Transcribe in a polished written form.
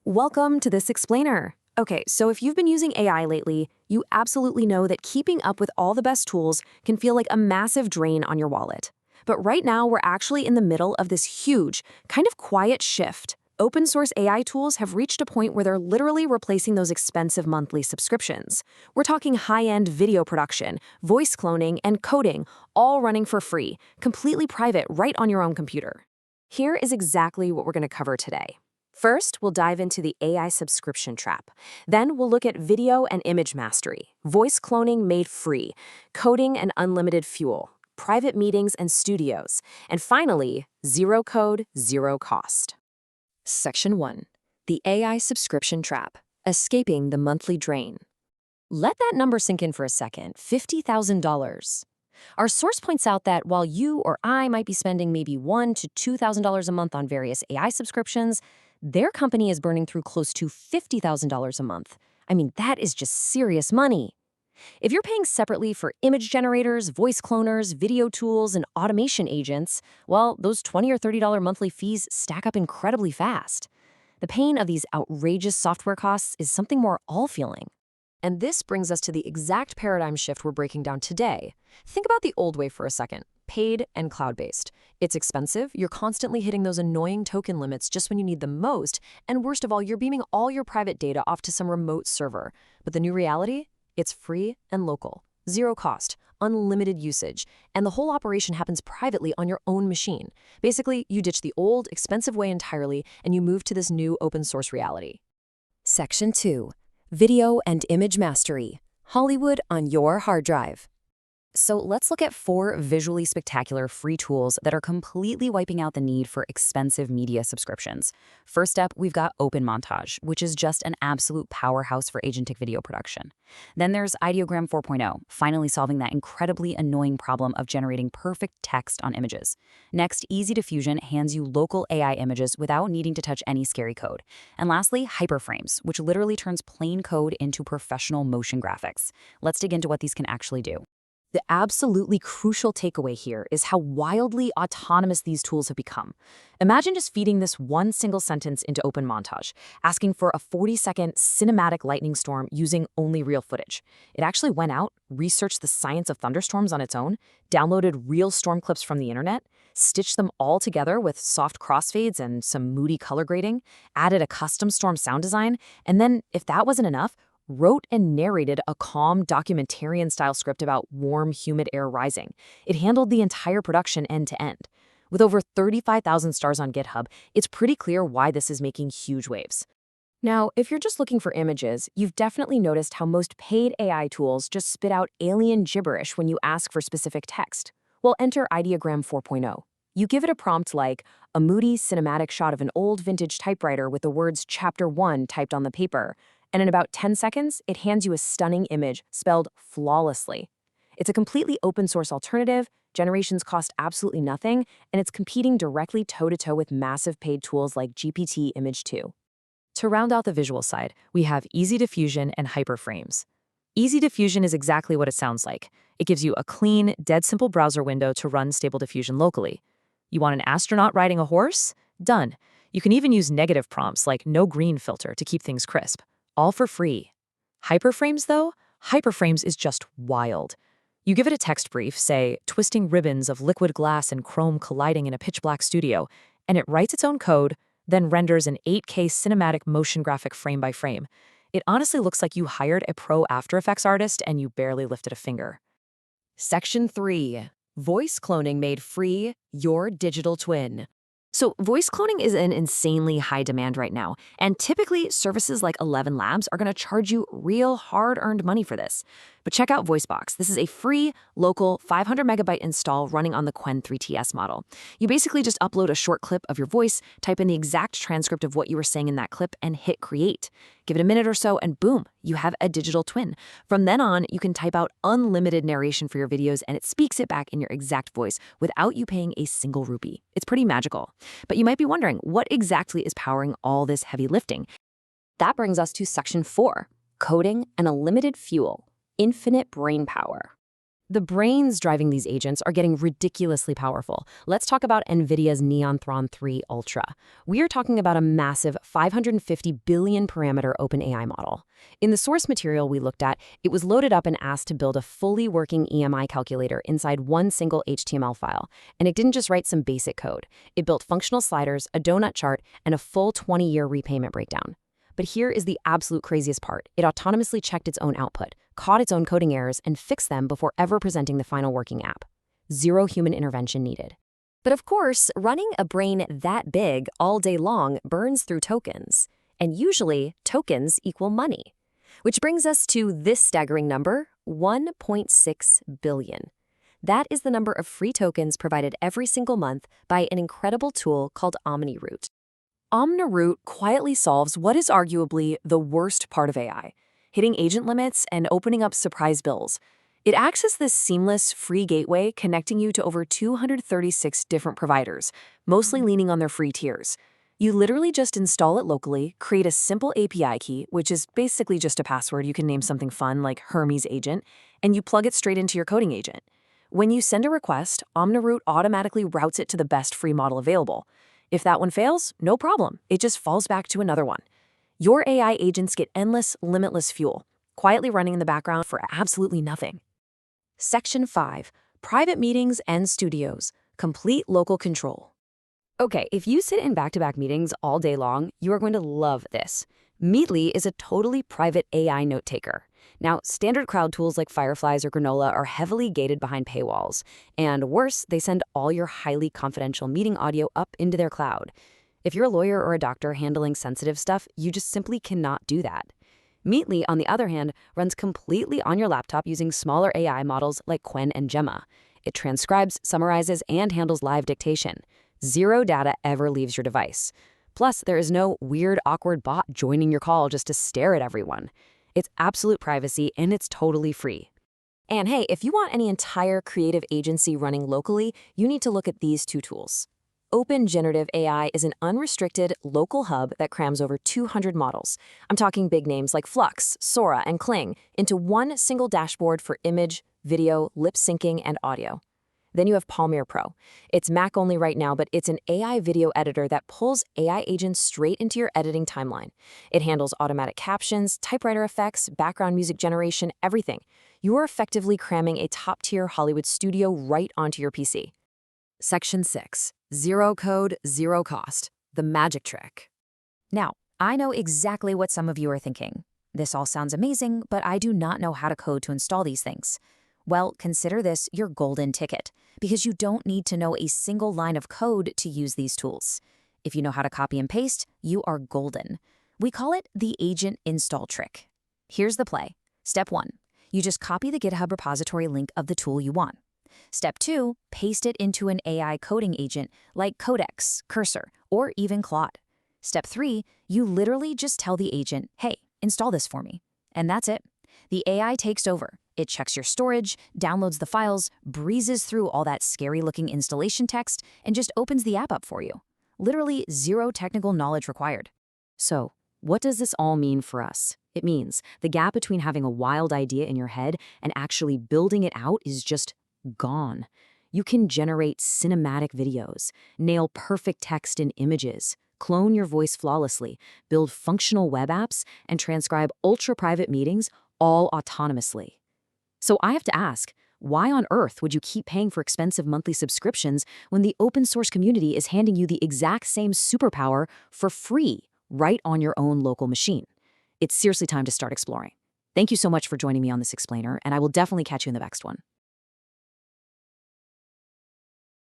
Welcome to this explainer. Okay, so if you've been using AI lately, you absolutely know that keeping up with all the best tools can feel like a massive drain on your wallet. But right now, we're actually in the middle of this huge, kind of quiet shift. Open source AI tools have reached a point where they're literally replacing those expensive monthly subscriptions. We're talking high-end video production, voice cloning, and coding, all running for free, completely private right on your own computer. Here is exactly what we're going to cover today. First, we'll dive into the AI subscription trap. Then we'll look at video and image mastery, voice cloning made free, coding and unlimited fuel, private meetings and studios, and finally, zero code, zero cost. Section 1. The AI subscription trap, escaping the monthly drain. Let that number sink in for a second, $50,000. Our source points out that while you or I might be spending maybe $1,000 to $2,000 a month on various AI subscriptions, their company is burning through close to $50,000 a month. I mean, that is just serious money. If you're paying separately for image generators, voice cloners, video tools, and automation agents, well, those $20 or $30 monthly fees stack up incredibly fast. The pain of these outrageous software costs is something we're all feeling. And this brings us to the exact paradigm shift we're breaking down today. Think about the old way for a second, paid and cloud-based. It's expensive, you're constantly hitting those annoying token limits just when you need them most, and worst of all, you're beaming all your private data off to some remote server. But the new reality? It's free and local, zero cost, unlimited usage, and the whole operation happens privately on your own machine. Basically, you ditch the old, expensive way entirely, and you move to this new open source reality. Section 2. Video and image mastery. Hollywood on your hard drive. So let's look at 4 visually spectacular free tools that are completely wiping out the need for expensive media subscriptions. First up, we've got Montage, which is just an absolute powerhouse for agentic video production. Then there's Ideogram 4.0, finally solving that incredibly annoying problem of generating perfect text on images. Next, Diffusion hands you local AI images without needing to touch any scary code. And lastly, Hyperframes, which literally turns plain code into professional motion graphics. Let's dig into what these can actually do. The absolutely crucial takeaway here is how wildly autonomous these tools have become. Imagine just feeding this one single sentence into Montage, asking for a 40-second cinematic lightning storm using only real footage. It actually went out, researched the science of thunderstorms on its own, downloaded real storm clips from the internet, stitched them all together with soft crossfades and some moody color grading, added a custom storm sound design, and then, if that wasn't enough, wrote and narrated a calm documentarian-style script about warm, humid air rising. It handled the entire production end-to-end. With over 35,000 stars on GitHub, it's pretty clear why this is making huge waves. Now, if you're just looking for images, you've definitely noticed how most paid AI tools just spit out alien gibberish when you ask for specific text. Well, enter Ideogram 4.0. You give it a prompt like a moody cinematic shot of an old vintage typewriter with the words Chapter 1 typed on the paper, and in about 10 seconds, it hands you a stunning image spelled flawlessly. It's a completely open source alternative, generations cost absolutely nothing, and it's competing directly toe-to-toe with massive paid tools like GPT Image 2. To round out the visual side, we have Diffusion and Hyperframes. Diffusion is exactly what it sounds like. It gives you a clean, dead simple browser window to run Stable Diffusion locally. You want an astronaut riding a horse? Done. You can even use negative prompts like no green filter to keep things crisp. All for free. Hyperframes, though? Hyperframes is just wild. You give it a text brief, say, twisting ribbons of liquid glass and chrome colliding in a pitch-black studio, and it writes its own code, then renders an 8K cinematic motion graphic frame by frame. It honestly looks like you hired a pro After Effects artist and you barely lifted a finger. Section 3. Voice cloning made free, your digital twin. So voice cloning is in insanely high demand right now, and typically services like ElevenLabs are going to charge you real hard-earned money for this. But check out VoiceBox. This is a free, local, 500 megabyte install running on the Qwen 3TS model. You basically just upload a short clip of your voice, type in the exact transcript of what you were saying in that clip, and hit create. Give it a minute or so, and boom, you have a digital twin. From then on, you can type out unlimited narration for your videos, and it speaks it back in your exact voice without you paying a single rupee. It's pretty magical. But you might be wondering, what exactly is powering all this heavy lifting? That brings us to Section 4, Coding and Unlimited Fuel, Infinite Brain Power. The brains driving these agents are getting ridiculously powerful. Let's talk about NVIDIA's Neotron 3 Ultra. We are talking about a massive 550 billion parameter OpenAI model. In the source material we looked at, it was loaded up and asked to build a fully working EMI calculator inside one single HTML file. And it didn't just write some basic code. It built functional sliders, a donut chart, and a full 20-year repayment breakdown. But here is the absolute craziest part. It autonomously checked its own output, caught its own coding errors, and fixed them before ever presenting the final working app. Zero human intervention needed. But of course, running a brain that big all day long burns through tokens. And usually, tokens equal money. Which brings us to this staggering number, 1.6 billion. That is the number of free tokens provided every single month by an incredible tool called Omniroot. Omniroot quietly solves what is arguably the worst part of AI, hitting agent limits and opening up surprise bills. It acts as this seamless, free gateway connecting you to over 236 different providers, mostly leaning on their free tiers. You literally just install it locally, create a simple API key, which is basically just a password you can name something fun like Hermes Agent, and you plug it straight into your coding agent. When you send a request, Omniroot automatically routes it to the best free model available. If that one fails, no problem. It just falls back to another one. Your AI agents get endless, limitless fuel, quietly running in the background for absolutely nothing. Section 5. Private meetings and studios. Complete local control. Okay, if you sit in back-to-back meetings all day long, you are going to love this. Meatily is a totally private AI note-taker. Now, standard crowd tools like Fireflies or Granola are heavily gated behind paywalls. And worse, they send all your highly confidential meeting audio up into their cloud. If you're a lawyer or a doctor handling sensitive stuff, you just simply cannot do that. Meatily, on the other hand, runs completely on your laptop using smaller AI models like Qwen and Gemma. It transcribes, summarizes, and handles live dictation. Zero data ever leaves your device. Plus, there is no weird, awkward bot joining your call just to stare at everyone. It's absolute privacy, and it's totally free. And hey, if you want any entire creative agency running locally, you need to look at these two tools. Generative is an unrestricted local hub that crams over 200 models. I'm talking big names like Flux, Sora, and Kling into one single dashboard for image, video, lip syncing, and audio. Then you have Palmir Pro. It's Mac only right now, but it's an AI video editor that pulls AI agents straight into your editing timeline. It handles automatic captions, typewriter effects, background music generation, everything. You are effectively cramming a top-tier Hollywood studio right onto your PC. Section 6. Zero code, zero cost. The magic trick. Now, I know exactly what some of you are thinking. This all sounds amazing, but I do not know how to code to install these things. Well, consider this your golden ticket, because you don't need to know a single line of code to use these tools. If you know how to copy and paste, you are golden. We call it the agent install trick. Here's the play. Step 1. You just copy the GitHub repository link of the tool you want. Step 2. Paste it into an AI coding agent like Codex, Cursor, or even Claude. Step 3. You literally just tell the agent, hey, install this for me. And that's it. The AI takes over. It checks your storage, downloads the files, breezes through all that scary-looking installation text, and just opens the app up for you. Literally zero technical knowledge required. So, what does this all mean for us? It means the gap between having a wild idea in your head and actually building it out is just gone. You can generate cinematic videos, nail perfect text and images, clone your voice flawlessly, build functional web apps, and transcribe ultra-private meetings all autonomously. So I have to ask, why on earth would you keep paying for expensive monthly subscriptions when the open source community is handing you the exact same superpower for free right on your own local machine? It's seriously time to start exploring. Thank you so much for joining me on this explainer, and I will definitely catch you in the next one.